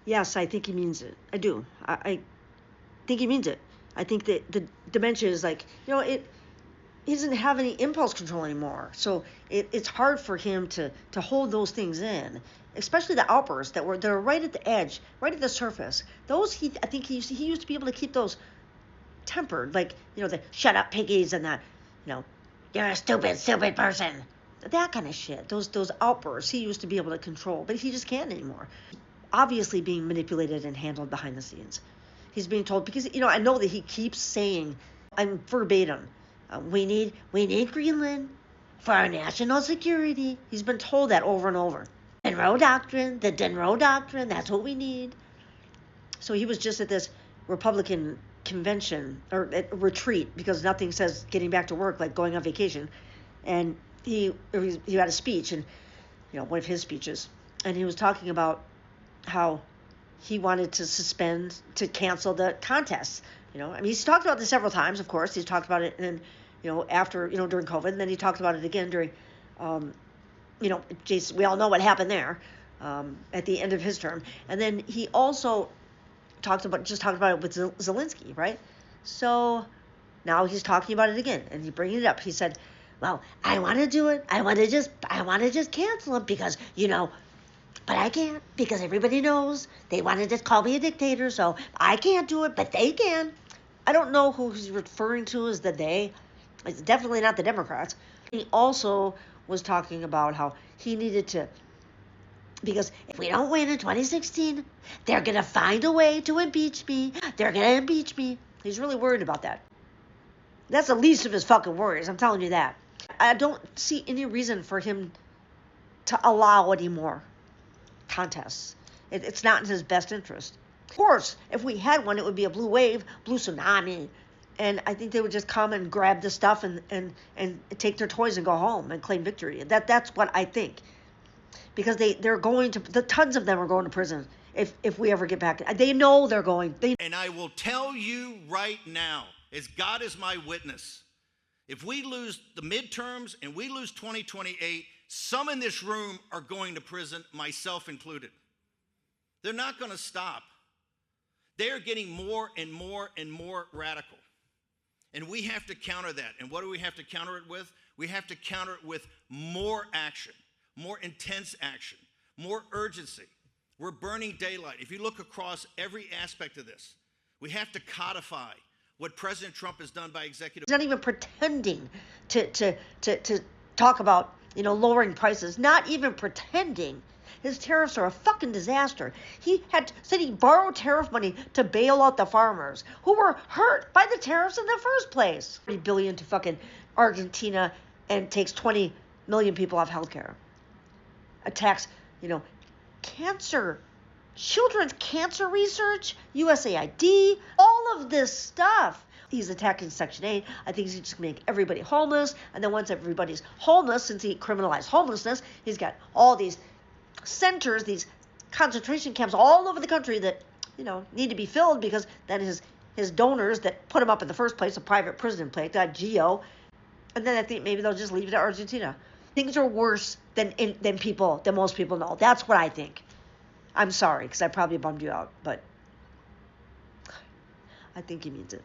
Yes, I think he means it. I do. I think he means it. I think that the dementia is like, he doesn't have any impulse control anymore. So it's hard for him to hold those things in, especially the outbursts that are right at the edge, right at the surface. Those I think he used to be able to keep those tempered, like the shut up piggies and the, you're a stupid person, that kind of shit. Those outbursts he used to be able to control, but he just can't anymore. Obviously being manipulated and handled behind the scenes. He's being told, because I know that he keeps saying, I'm verbatim, we need Greenland for our national security. He's been told that over and over. The Monroe Doctrine, that's what we need. So he was just at this Republican convention or retreat, because nothing says getting back to work like going on vacation, and he had a speech, and one of his speeches, and he was talking about how he wanted to cancel the contests. He's talked about this several times. Of course, he's talked about it, and after during COVID, and then he talked about it again during, Jason. We all know what happened there, at the end of his term, and then he also talked about it with Zelensky, right? So now he's talking about it again, and he's bringing it up. He said, "Well, I want to do it. I want to just cancel it because but I can't, because everybody knows they want to just call me a dictator, so I can't do it, but they can." I don't know who he's referring to as the they. It's definitely not the Democrats. He also was talking about how he needed to, because if we don't win in 2016, they're going to find a way to impeach me. They're going to impeach me. He's really worried about that. That's the least of his fucking worries, I'm telling you that. I don't see any reason for him to allow any more contests. It's not in his best interest. Of course, if we had one, it would be a blue wave, blue tsunami, and I think they would just come and grab the stuff and take their toys and go home and claim victory. That's what I think, because they're going to, the tons of them are going to prison if we ever get back. They know they're going. And I will tell you right now, as God is my witness, if we lose the midterms and we lose 2028, some in this room are going to prison, myself included. They're not going to stop. They are getting more and more and more radical. And we have to counter that. And what do we have to counter it with? We have to counter it with more action, more intense action, more urgency. We're burning daylight. If you look across every aspect of this, we have to codify what President Trump has done by executive. He's not even pretending to talk about, lowering prices. Not even pretending. His tariffs are a fucking disaster. He said he borrowed tariff money to bail out the farmers who were hurt by the tariffs in the first place. $30 billion to fucking Argentina, and takes 20 million people off healthcare. Attacks, cancer, children's cancer research, USAID, all of this stuff. He's attacking Section 8. I think he's just going to make everybody homeless. And then once everybody's homeless, since he criminalized homelessness, he's got all these centers, these concentration camps all over the country that, need to be filled, because then his donors that put him up in the first place, a private prison place, that GEO, and then I think maybe they'll just leave it to Argentina. Things are worse than most people know. That's what I think. I'm sorry, because I probably bummed you out, but I think he means it.